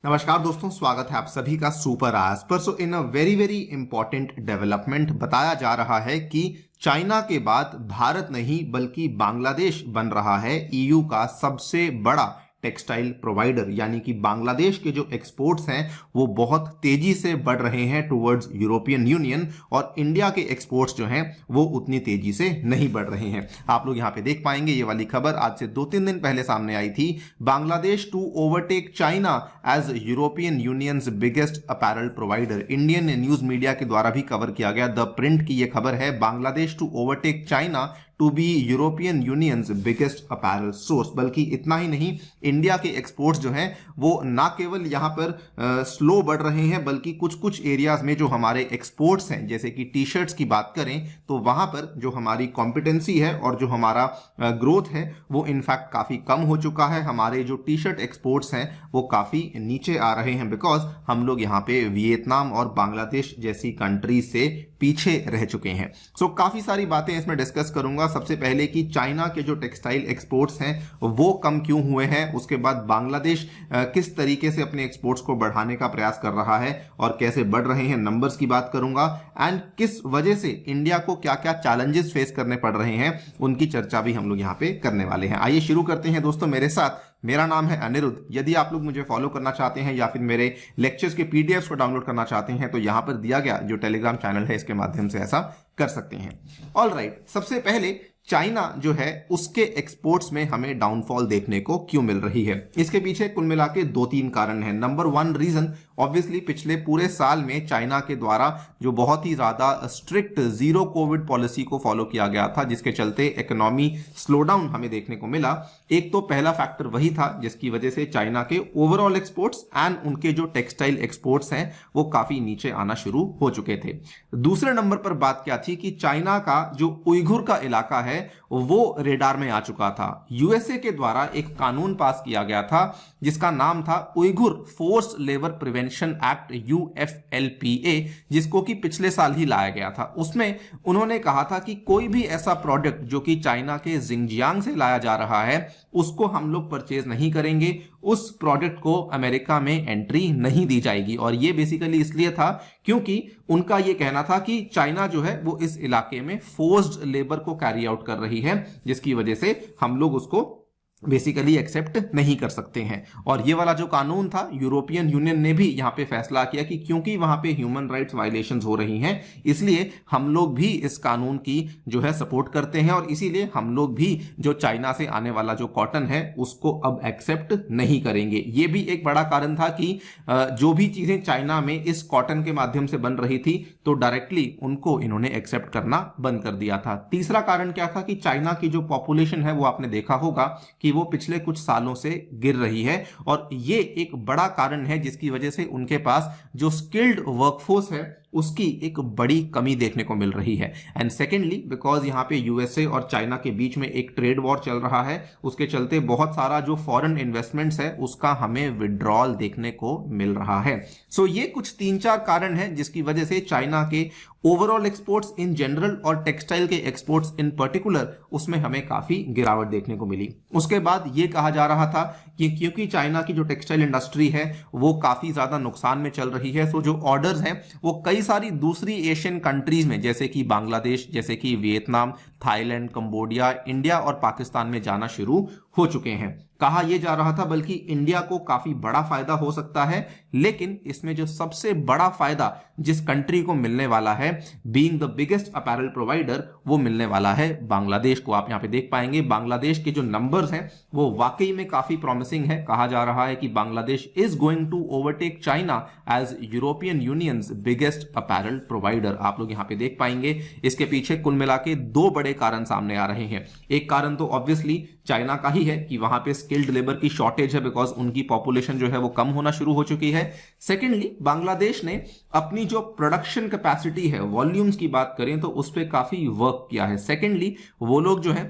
नमस्कार दोस्तों, स्वागत है आप सभी का सुपर आज पर। सो इन अ वेरी इंपॉर्टेंट डेवलपमेंट बताया जा रहा है कि चाइना के बाद भारत नहीं बल्कि बांग्लादेश बन रहा है ईयू का सबसे बड़ा टेक्सटाइल प्रोवाइडर। यानी कि बांग्लादेश के जो एक्सपोर्ट्स हैं वो बहुत तेजी से बढ़ रहे हैं टुवर्ड्स यूरोपियन यूनियन, और इंडिया के एक्सपोर्ट्स जो हैं वो उतनी तेजी से नहीं बढ़ रहे हैं। आप लोग यहाँ पे देख पाएंगे ये वाली खबर आज से 2-3 दिन पहले सामने आई थी। Bangladesh to overtake China as European Union's biggest apparel provider. Indian news media के द्वारा भी कवर किया गया द प्रिंट की ये खबर है, Bangladesh to overtake China to be European Union's biggest apparel source. बल्कि इतना ही नहीं, इंडिया के एक्सपोर्ट्स जो हैं वो ना केवल यहाँ पर स्लो बढ़ रहे हैं बल्कि कुछ कुछ एरियाज में जो हमारे एक्सपोर्ट्स हैं, जैसे कि टी शर्ट्स की बात करें तो वहां पर जो हमारी कॉम्पिटेंसी है और जो हमारा ग्रोथ है वो इनफैक्ट काफी कम हो चुका है। हमारे जो टी शर्ट एक्सपोर्ट्स हैं वो काफी नीचे आ रहे हैं बिकॉज हम लोग यहाँ पे वियतनाम और बांग्लादेश जैसी कंट्रीज से पीछे रह चुके हैं। सो काफी सारी बातें इसमें डिस्कस करूंगा। सबसे पहले कि चाइना के जो टेक्सटाइल एक्सपोर्ट्स हैं वो कम क्यों हुए हैं, उसके बाद बांग्लादेश किस तरीके से अपने एक्सपोर्ट्स को बढ़ाने का प्रयास कर रहा है और कैसे बढ़ रहे हैं, नंबर्स की बात करूंगा, एंड किस वजह से इंडिया को क्या क्या चैलेंजेस फेस करने पड़ रहे हैं उनकी चर्चा भी हम लोग यहाँ पे करने वाले हैं। आइए शुरू करते हैं दोस्तों मेरे साथ। मेरा नाम है अनिरुद्ध। यदि आप लोग मुझे फॉलो करना चाहते हैं या फिर मेरे लेक्चर्स के पीडीएफ्स को डाउनलोड करना चाहते हैं तो यहां पर दिया गया जो टेलीग्राम चैनल है इसके माध्यम से ऐसा कर सकते हैं। ऑलराइट, सबसे पहले चाइना जो है उसके एक्सपोर्ट्स में हमें डाउनफॉल देखने को क्यों मिल रही है, इसके पीछे कुल मिला के 2-3 कारण हैं। नंबर 1 रीजन ऑब्वियसली पिछले पूरे साल में चाइना के द्वारा जो बहुत ही ज्यादा स्ट्रिक्ट जीरो कोविड पॉलिसी को फॉलो किया गया था, जिसके चलते इकोनॉमी स्लो डाउन हमें देखने को मिला। एक तो पहला फैक्टर वही था जिसकी वजह से चाइना के ओवरऑल एक्सपोर्ट्स एंड उनके जो टेक्सटाइल एक्सपोर्ट्स हैं वो काफी नीचे आना शुरू हो चुके थे। दूसरे नंबर पर बात क्या थी कि चाइना का जो उइघुर का इलाका है वो रेडार में आ चुका था। यूएसए के द्वारा एक कानून पास किया गया था जिसका नाम था Uyghur forced labour prevention act UFLPA, जिसको कि पिछले साल ही लाया गया था। उसमें उन्होंने कहा था कि कोई भी ऐसा प्रोडक्ट जो कि चाइना के जिंगजियांग से लाया जा रहा है उसको हम लोग परचेज नहीं करेंगे, उस प्रोडक्ट को अमेरिका में एंट्री नहीं दी जाएगी। और ये बेसिकली इसलिए था क्योंकि उनका ये कहना था कि चाइना जो है वो इस इलाके में फोर्स्ड लेबर को कैरी आउट कर रही है, जिसकी वजह से हम लोग उसको बेसिकली एक्सेप्ट नहीं कर सकते हैं। और ये वाला जो कानून था यूरोपियन यूनियन ने भी यहाँ पे फैसला किया कि क्योंकि वहां पे ह्यूमन राइट्स वायलेशंस हो रही हैं इसलिए हम लोग भी इस कानून की जो है सपोर्ट करते हैं, और इसीलिए हम लोग भी जो चाइना से आने वाला जो कॉटन है उसको अब एक्सेप्ट नहीं करेंगे। ये भी एक बड़ा कारण था कि जो भी चीजें चाइना में इस कॉटन के माध्यम से बन रही थी तो डायरेक्टली उनको इन्होंने एक्सेप्ट करना बंद कर दिया था। तीसरा कारण क्या था कि चाइना की जो पॉपुलेशन है वो आपने देखा होगा कि वो पिछले कुछ सालों से गिर रही है, और ये एक बड़ा कारण है जिसकी वजह से उनके पास जो स्किल्ड वर्कफोर्स है उसकी एक बड़ी कमी देखने को मिल रही है। एंड सेकेंडली बिकॉज यहाँ पे यूएसए और चाइना के बीच में एक ट्रेड वॉर चल रहा है, उसके चलते बहुत सारा जो फॉरेन इन्वेस्टमेंट्स है उसका हमें विड्रॉल देखने को मिल रहा है। सो ये कुछ 3-4 कारण हैं जिसकी वजह से चाइना के ओवरऑल एक्सपोर्ट्स इन जनरल और टेक्सटाइल के एक्सपोर्ट्स इन पर्टिकुलर उसमें हमें काफी गिरावट देखने को मिली। उसके बाद ये कहा जा रहा था कि क्योंकि चाइना की जो टेक्सटाइल इंडस्ट्री है वो काफी ज्यादा नुकसान में चल रही है, सो जो ऑर्डर्स हैं वो कई सारी दूसरी एशियन कंट्रीज में जैसे कि बांग्लादेश, जैसे कि वियतनाम, थाईलैंड, कंबोडिया, इंडिया और पाकिस्तान में जाना शुरू हो चुके हैं। कहा यह जा रहा था बल्कि इंडिया को काफी बड़ा फायदा हो सकता है, लेकिन इसमें जो सबसे बड़ा फायदा जिस कंट्री को मिलने वाला है being the biggest apparel provider वो मिलने वाला है बांग्लादेश को। आप यहां पे देख पाएंगे बांग्लादेश के जो नंबर्स हैं वो वाकई में काफी प्रॉमिसिंग है। कहा जा रहा है कि Bangladesh is going to overtake China as European Union's biggest apparel provider. आप लोग यहां पे देख पाएंगे इसके पीछे कुल मिला के 2 बड़े कारण सामने आ रहे हैं। एक कारण तो ऑब्वियसली चाइना का ही है कि वहां पे स्किल्ड लेबर की शॉर्टेज है बिकॉज उनकी पॉपुलेशन जो है वो कम होना शुरू हो चुकी है। सेकेंडली बांग्लादेश ने अपनी जो प्रोडक्शन कैपेसिटी है, वॉल्यूम्स की बात करें तो उस पर काफी वर्क किया है। सेकेंडली वो लोग जो है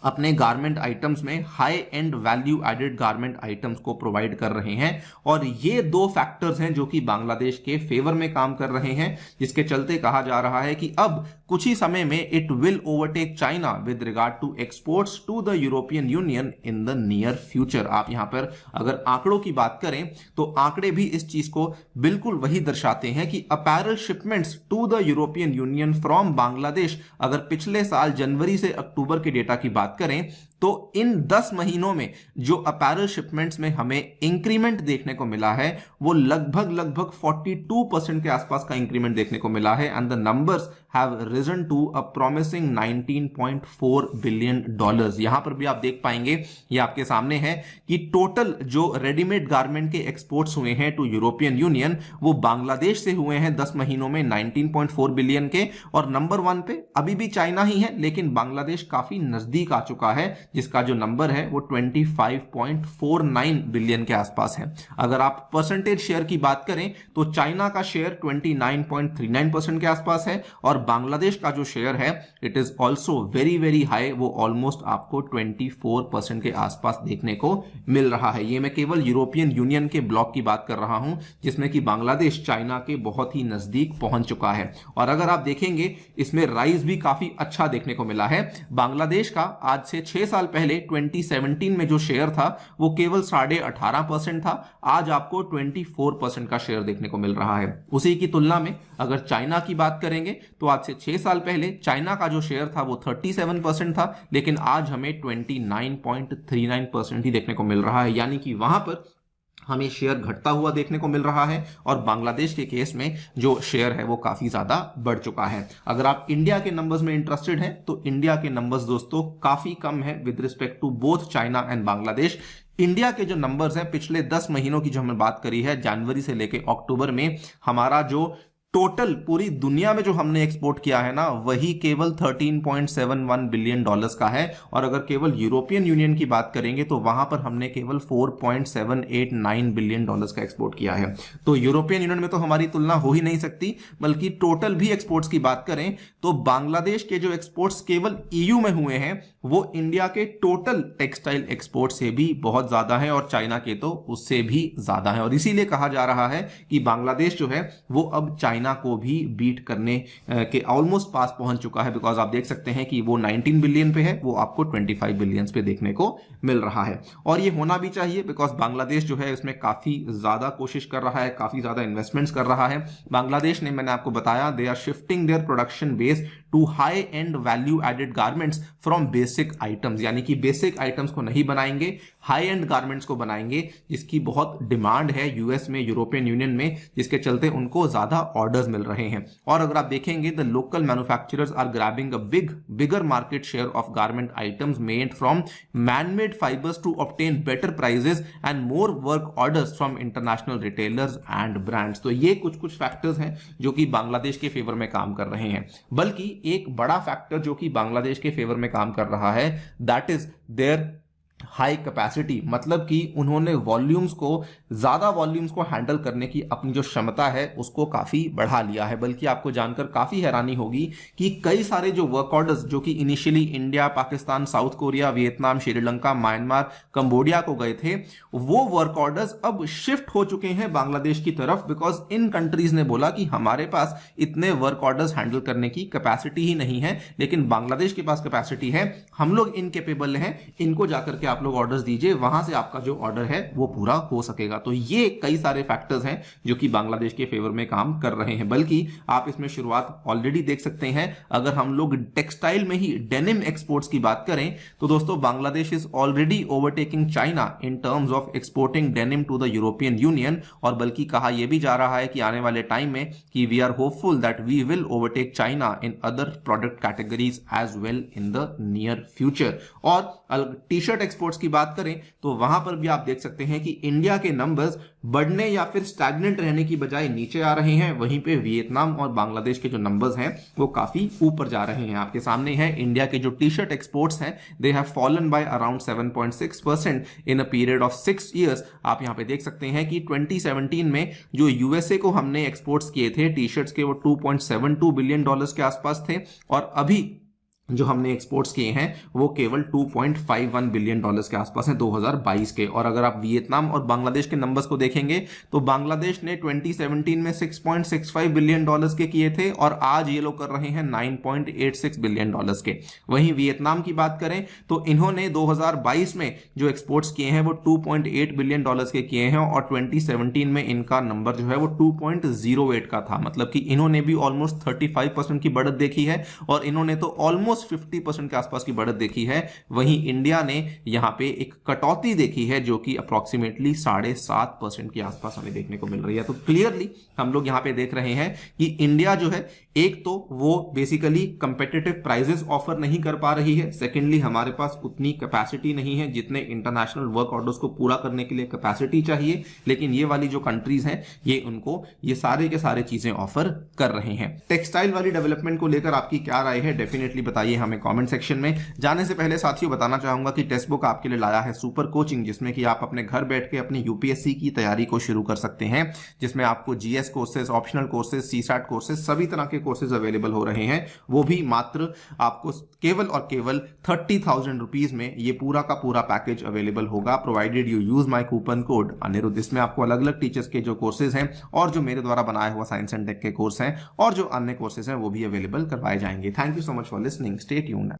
अपने गारमेंट आइटम्स में high end value added garment items को प्रोवाइड कर रहे हैं, और ये 2 फैक्टर्स हैं जो कि बांग्लादेश के फेवर में काम कर रहे हैं, जिसके चलते कहा जा रहा है कि अब कुछ ही समय में it will overtake China with regard to exports to the European Union in the near future. आप यहां पर अगर आंकड़ों की बात करें तो आंकड़े भी इस चीज को बिल्कुल वही दर्शाते हैं कि apparel shipments to the European Union from Bangladesh, अगर पिछले साल जनवरी से अक्टूबर के डेटा की बात करें तो इन 10 महीनों में जो अपैरल शिपमेंट्स में हमें इंक्रीमेंट देखने को मिला है वो लगभग 42% के आसपास का इंक्रीमेंट देखने को मिला है and the numbers have risen to a promising $19.4 billion. यहां पर भी आप देख पाएंगे, ये आपके सामने है कि टोटल जो रेडीमेड गारमेंट के एक्सपोर्ट्स हुए हैं टू यूरोपियन यूनियन वो बांग्लादेश से हुए हैं 10 महीनों में 19.4 बिलियन के, और नंबर 1 पे अभी भी चाइना ही है, लेकिन बांग्लादेश काफी नजदीक आ चुका है जिसका जो नंबर है वो 25.49 बिलियन के आसपास है। अगर आप परसेंटेज शेयर की बात करें तो चाइना का शेयर 29.39% के आसपास है और बांग्लादेश का जो शेयर है it is also very high, वो ऑलमोस्ट आपको 24% के आसपास देखने को मिल रहा है। ये मैं केवल यूरोपियन यूनियन के ब्लॉक की बात कर रहा हूं जिसमें कि बांग्लादेश चाइना के बहुत ही नजदीक पहुंच चुका है। और अगर आप देखेंगे इसमें राइज भी काफी अच्छा देखने को मिला है। बांग्लादेश का आज से 6 साल पहले 2017 में जो शेयर था वो केवल 18.5% था, आज आपको 24% का शेयर देखने को मिल रहा है। उसी की तुलना में अगर चाइना की बात करेंगे तो आज से 6 साल पहले चाइना का जो शेयर था वो 37% था, लेकिन आज हमें 29.39% ही देखने को मिल रहा है, यानी कि वहां पर हमें शेयर घटता हुआ देखने को मिल रहा है और बांग्लादेश के केस में जो शेयर है वो काफी ज्यादा बढ़ चुका है। अगर आप इंडिया के नंबर्स में इंटरेस्टेड हैं तो इंडिया के नंबर्स दोस्तों काफी कम है with respect to both China and Bangladesh. India के जो नंबर्स हैं पिछले 10 महीनों की जो हमने बात करी है जनवरी से लेकर अक्टूबर में, हमारा जो टोटल पूरी दुनिया में जो हमने एक्सपोर्ट किया है ना वही केवल $13.71 बिलियन का है, और अगर केवल यूरोपियन यूनियन की बात करेंगे तो वहां पर हमने केवल $4.789 बिलियन का एक्सपोर्ट किया है। तो यूरोपियन यूनियन में तो हमारी तुलना हो ही नहीं सकती, बल्कि टोटल भी एक्सपोर्ट्स की बात करें तो बांग्लादेश के जो एक्सपोर्ट्स केवल ईयू में हुए हैं वो इंडिया के टोटल टेक्सटाइल एक्सपोर्ट से भी बहुत ज्यादा है और चाइना के तो उससे भी ज्यादा है। और इसीलिए कहा जा रहा है कि बांग्लादेश जो है वो अब चाइना को भी बीट करने के ऑलमोस्ट पास पहुंच चुका है, बिकॉज आप देख सकते हैं कि वो 19 बिलियन पे है, वो आपको 25 बिलियन पे देखने को मिल रहा है। और ये होना भी चाहिए बिकॉज बांग्लादेश जो है इसमें काफी ज्यादा कोशिश कर रहा है, काफी ज्यादा इन्वेस्टमेंट्स कर रहा है। बांग्लादेश ने, मैंने आपको बताया, they are shifting their production base to high end value added garments from basic items, यानी कि बेसिक आइटम्स को नहीं बनाएंगे, हाई एंड गारमेंट्स को बनाएंगे, जिसकी बहुत डिमांड है यूएस में, यूरोपियन यूनियन में, जिसके चलते उनको ज्यादा ऑर्डर्स मिल रहे हैं। और अगर आप देखेंगे the local manufacturers are grabbing a bigger market share of garment items made from manmade fibres to obtain better prices and more work orders from international retailers and brands. तो ये कुछ फैक्टर्स हैं जो कि बांग्लादेश के फेवर में काम कर रहे हैं। बल्कि एक बड़ा फैक्टर जो कि बांग्लादेश के फेवर में काम कर रहा है that is their high capacity, मतलब कि उन्होंने ज्यादा वॉल्यूम्स को हैंडल करने की अपनी जो क्षमता है उसको काफी बढ़ा लिया है। बल्कि आपको जानकर काफी हैरानी होगी कि कई सारे जो वर्क ऑर्डर्स जो कि initially India, Pakistan, south Korea, Vietnam, Sri Lanka, Myanmar, Cambodia को गए थे, वो वर्क ऑर्डर्स अब शिफ्ट हो चुके हैं बांग्लादेश की तरफ, बिकॉज इन कंट्रीज ने बोला कि हमारे पास इतने वर्क ऑर्डर्स हैंडल करने की कैपेसिटी ही नहीं है, लेकिन बांग्लादेश के पास कैपेसिटी है, हम लोग इनकेपेबल हैं, इनको जाकर के आप लोग ऑर्डर्स दीजिए, वहां से आपका जो ऑर्डर है वो पूरा हो सकेगा। तो ये कई सारे फैक्टर्स हैं जो कि बांग्लादेश के फेवर में काम कर रहे हैं। बल्कि आप इसमें शुरुआत ऑलरेडी देख सकते हैं। अगर हम लोग टेक्सटाइल में ही डेनिम एक्सपोर्ट्स की बात करें तो दोस्तों Bangladesh is already overtaking China in terms of exporting denim to the European Union. और बल्कि कहा यह भी जा रहा है कि आने वाले टाइम में कि we are hopeful that we will overtake China in other product categories as well in the near future. और टी शर्ट एक्सपोर्ट्स की बात करें तो वहां पर भी आप देख सकते हैं कि इंडिया के नंबर्स बढ़ने या फिर स्टैग्नेंट रहने की बजाय नीचे आ रहे हैं, वहीं पे वियतनाम और बांग्लादेश के जो नंबर्स हैं वो काफी ऊपर जा रहे हैं। आपके सामने है इंडिया के जो टी शर्ट एक्सपोर्ट्स हैं, they have fallen by around 7.6% in a period of 6 years. आप यहां पे देख सकते हैं कि 2017 में जो यूएसए को हमने एक्सपोर्ट्स किए थे टी शर्ट्स के, वो $2.72 बिलियन के आसपास थे, और अभी जो हमने एक्सपोर्ट्स किए हैं वो केवल 2.51 बिलियन डॉलर्स के आसपास हैं 2022 के। और अगर आप वियतनाम और बांग्लादेश के नंबर्स को देखेंगे तो बांग्लादेश ने 2017 में 6.65 बिलियन डॉलर्स के किए थे और आज ये लोग कर रहे हैं 9.86 बिलियन डॉलर्स के। वहीं वियतनाम की बात करें तो इन्होंने 2022 में जो एक्सपोर्ट्स किए हैं वो 2.8 बिलियन डॉलर्स के किए हैं और 2017 में इनका नंबर जो है वो 2.08 का था। मतलब कि इन्होंने भी ऑलमोस्ट 35% की बढ़त देखी है और इन्होंने तो ऑलमोस्ट 50% के आसपास की बढ़त देखी है। वहीं इंडिया ने यहां पे एक कटौती देखी है जो कि अप्रॉक्सीमेटली 7.5% के आसपास हमें देखने को मिल रही है। तो क्लियरली हम लोग यहां पे देख रहे हैं कि इंडिया जो है एक तो वो बेसिकली कंपेटिटिव प्राइजेस ऑफर नहीं कर पा रही है, सेकेंडली हमारे पास उतनी कैपेसिटी नहीं है जितने इंटरनेशनल वर्क ऑर्डर्स को पूरा करने के लिए कैपेसिटी चाहिए। लेकिन ये वाली जो कंट्रीज हैं ये उनको ये सारे के सारे चीजें ऑफर कर रहे हैं। टेक्सटाइल वाली डेवलपमेंट को लेकर आपकी क्या राय है, डेफिनेटली बताइए हमें कमेंट सेक्शन में। जाने से पहले साथियों बताना चाहूंगा कि टेक्स्ट बुक आपके लिए लाया है सुपर कोचिंग, जिसमें कि आप अपने घर बैठ के अपनी यूपीएससी की तैयारी को शुरू कर सकते हैं, जिसमें आपको GS courses, optional courses, CSAT courses, सभी तरह के कोर्सेज अवेलेबल हो रहे हैं। वो भी मात्र आपको केवल और केवल 30,000 रुपीज में ये पूरा का पूरा पैकेज अवेलेबल होगा, provided you use my coupon code Anirudh. इसमें आपको अलग अलग टीचर्स के जो कोर्सेज हैं और जो मेरे द्वारा बनाया हुआ साइंस एंड टेक के कोर्स हैं और जो अन्य कोर्सेज हैं वो भी अवेलेबल करवाए जाएंगे। Thank you so much for listening, stay tuned.